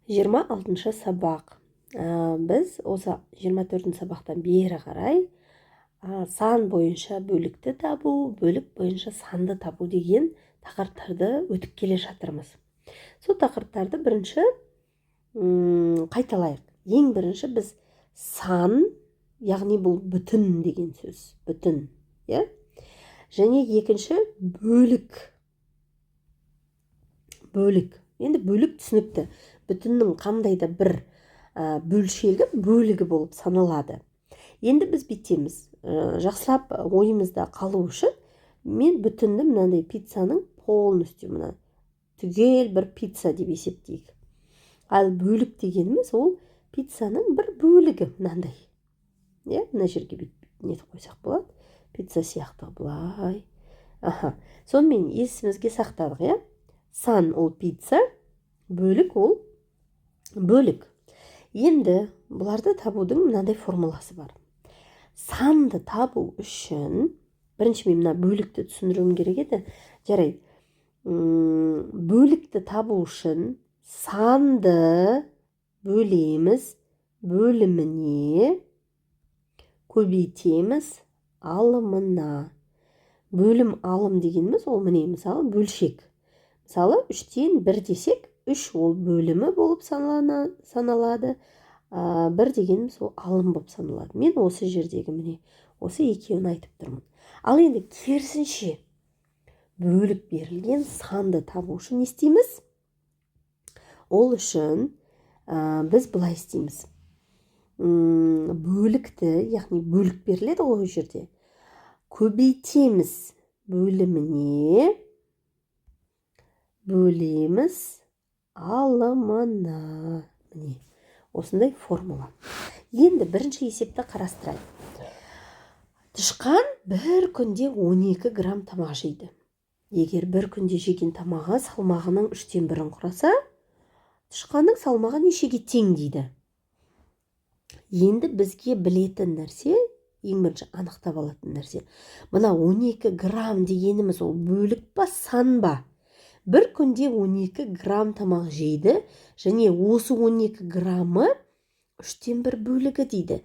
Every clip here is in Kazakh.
26-шы сабақ. Біз осы 24-ші сабақтан бері қарай сан бойынша бөлікті табу, бөлік бойынша санды табу деген тақырыптарды өтіп келе жатырмыз. Сол тақырыптарды бірінші қайталайық. Ең бірінші біз сан, яғни бұл бүтін деген сөз, бүтін, иә? Және екінші бөлік. Енді бөлік түсінікті. Бүтіннің қандай да бір бөлшегі бөлігі болып саналады. Енді біз бүйтеміз. Жақсылап ойымызда қалу үшін мен бүтінді мынандай пиццаның полностью мына түгел бір пицца деп есептейік. Ал бөлік дегеніміз ол пиццаның бір бөлігі мынандай. Мына жерге нетіп қойсақ болады. Пицца сияқты былай. Сонымен есімізге сақтадық, сан ол пицца, бөлік ол бөлік. Енді бұларды табудың мынандай формуласы бар. Санды табу үшін, бірінші мен мына бөлікті түсіндіруім керек еді. Жарайды. Бөлікті табу үшін санды бөлеміз, бөліміне, көбейтеміз алымына. Бөлім алым дегеніміз ол міне мысалы бөлшек. Мысалы 3-тен 1 десек, 3 ол бөлімі болып саналады. 1 дегеніміз ол алым болып саналады. Мен осы жердегі міне осы екеуін айтып тұрмын. Ал енді керісінше бөлік берілген санды табу үшін не істейміз? Ол үшін біз былай істейміз. Бөлікті, яғни бөлік беріледі ғой жерде. Көбейтеміз бөліміне, бөлеміз алымына. Міне, осындай формула. Енді бірінші есепті қарастырайық. Тышқан бір күнде 12 грамм тамақ жейді. Егер бір күнде жеген тамағы салмағының 3-тен 1-ін құраса, тышқанның салмағы нешеге тең дейді? Енді бізге білетін нәрсе, ең бірінші анықтап алатын нәрсе. Мына 12 грамм дегеніміз ол бөлік па, сан ба? Бір күнде 12 грамм тамақ жейді, және осы 12 граммы 3-тен 1 бөлігі дейді.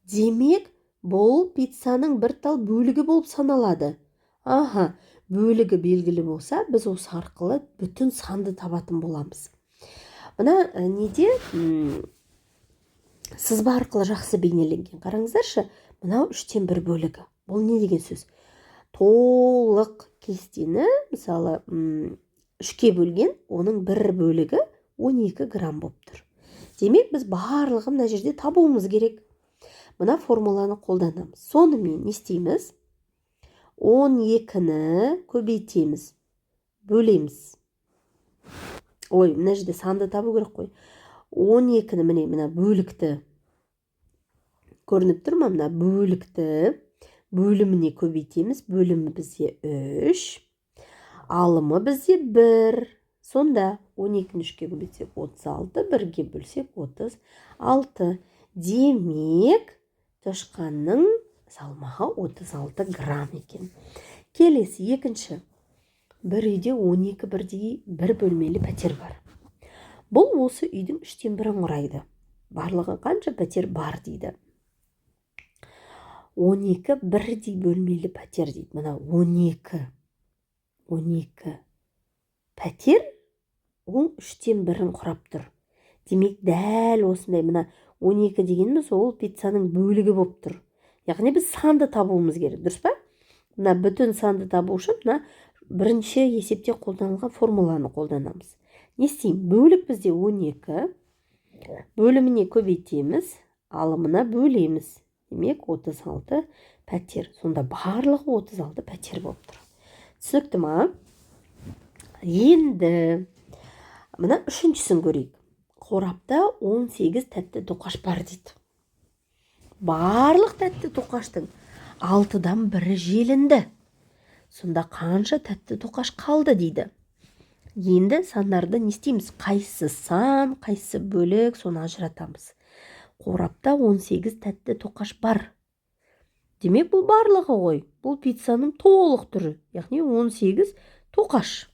Демек, бұл пиццаның бір тал бөлігі болып саналады. Бөлігі белгілі болса, біз осы арқылы бүтін санды табатын боламыз. Мына неде сызба арқылы жақсы бейнеленген. Қараңыздаршы, мынау 3-тен 1 бөлігі. Бұл не деген сөз? Толық кестені, мысалы, 3-ке бөлген, оның бір бөлігі 12 грамм болып тұр. Демек, біз барлығы мына жерде табуымыз керек. Мына формуланы қолданамыз. Сонымен не істейміз? 12-ні көбейтеміз, бөлеміз. Мына жерде санды табу керек қой. 12-ні мына бөлікті көрініп тұр ма? Мына бөлікті бөліміне көбейтеміз. Бөлімі бізде 3, алымы бізде 1. Сонда 12-ні 3-ке көбейтсек 36, 1-ге бөлсек 36. Демек, тышқанның салмағы 36 грамм екен. Келесі екінші. Бір үйде 12 бірдей бір бөлмелі пәтер бар. Бұл осы үйдің 3-тен 1-ін құрайды. Барлығы қанша пәтер бар дейді. 12 бірдей бөлмелі пәтер дейді. Мына 12 пәтер ол 3-тен 1-ін құрап тұр. Демек, дәл осындай мына 12 дегеніміз ол пиццаның бөлігі болып тұр. Яғни біз санды табуымыз керек, дұрыс па? Мына бүтін санды табу үшін мына бірінші есепте қолданылған формуланы қолданамыз. Не істеймін? Бөлік бізде 12, бөліміне көбейтеміз, алымына бөлеміз. Демек, 36 пәтер. Сонда барлығы 36 пәтер болып тұр. Түсінікті ма? Енді мына үшіншісін көрейік. Қорапта 18 тәтті тоқаш бар дейді. Барлық тәтті тоқаштың 6-дан 1-і желінді. Сонда қанша тәтті тоқаш қалды дейді. Енді сандарды не істейміз? Қайсы сан, қайсы бөлік, соны ажыратамыз. Қорапта 18 тәтті тоқаш бар. Демек, бұл барлығы ғой. Бұл пиццаның толық түрі, яғни 18 тоқаш.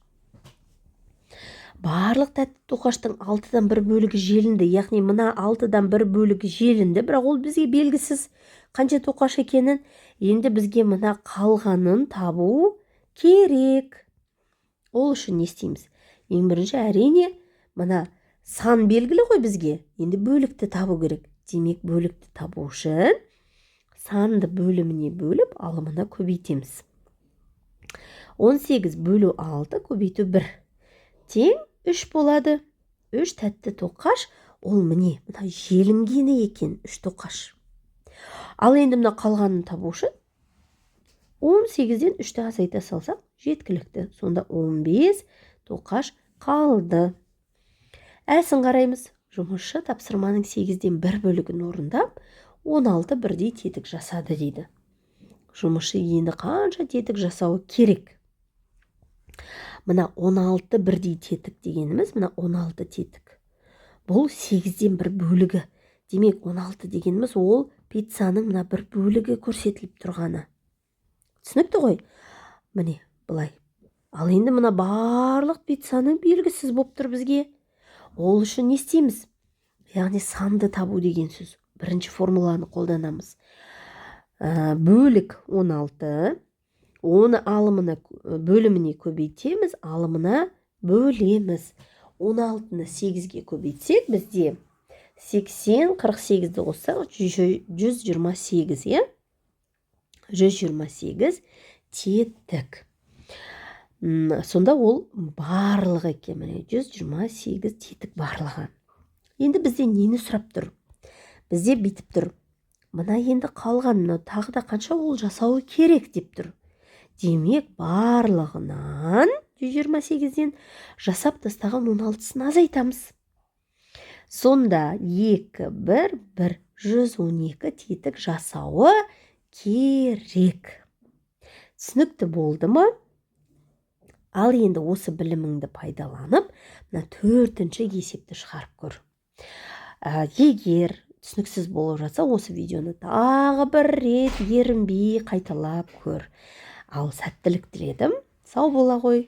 барлық тәтті тоқаштың 6-дан 1 бөлігі желінді, яғни мына 6-дан 1 бөлігі желінді, бірақ ол бізге белгісіз қанша тоқаш екенін. Енді бізге мына қалғанын табу керек. Ол үшін не істейміз? Ең бірінші әрине мына сан белгілі ғой бізге. Енді бөлікті табу керек. Демек бөлікті табу үшін санды бөліміне бөліп, алымына көбейтеміз. 18 бөлу 6 көбейту 1 тең 3 болады. 3 тәтті тоқаш, ол міне желінгені екен 3 тоқаш. Ал енді мына қалғанын табу үшін 18-ден 3-ті азайта салсақ жеткілікті. Сонда 15 тоқаш қалды. Әсін қараймыз. Жұмысшы тапсырманың 8-ден 1 бөлігін орындап, 16 бірдей тетік жасады дейді. Жұмысшы енді қанша тетік жасауы керек? Мына 16 бірдей тетік дегеніміз, мына 16 тетік. Бұл 8-ден 1 бөлігі. Демек 16 дегеніміз ол пиццаның мына 1 бөлігі көрсетіліп тұрғаны. Түсінікті ғой? Міне, бұлай. Ал енді мына барлық пиццаның белгісіз болып тұр бізге. Ол үшін не істейміз? Яғни санды табу деген сөз. Бірінші формуланы қолданамыз. Бөлік 16, оны алымына бөліміне көбейтеміз, алымына бөлеміз. 16-ны 8-ге көбейтсек, бізде 80, 48-ді қоссақ 128, е? 128 тетік. Сонда ол барлығы екен, 128 тетік барлығы. Енді бізде нені сұрап тұр? Бізде битіп тұр. Мына енді қалған, тағы да қанша ол жасауы керек деп тұр. Демек барлығынан 128-ден жасап тастаған 16-сын азайтамыз. Сонда 2, 1, 1, 112 тетік жасауы керек. Түсінікті болды ма? Ал енді осы біліміңді пайдаланып, мына 4-ші есепті шығарып көр. Егер түсініксіз болып жатса, осы видеоны тағы бір рет ерінбей қайталап көр. Ал сәттілік тіледім. Сау бола ғой.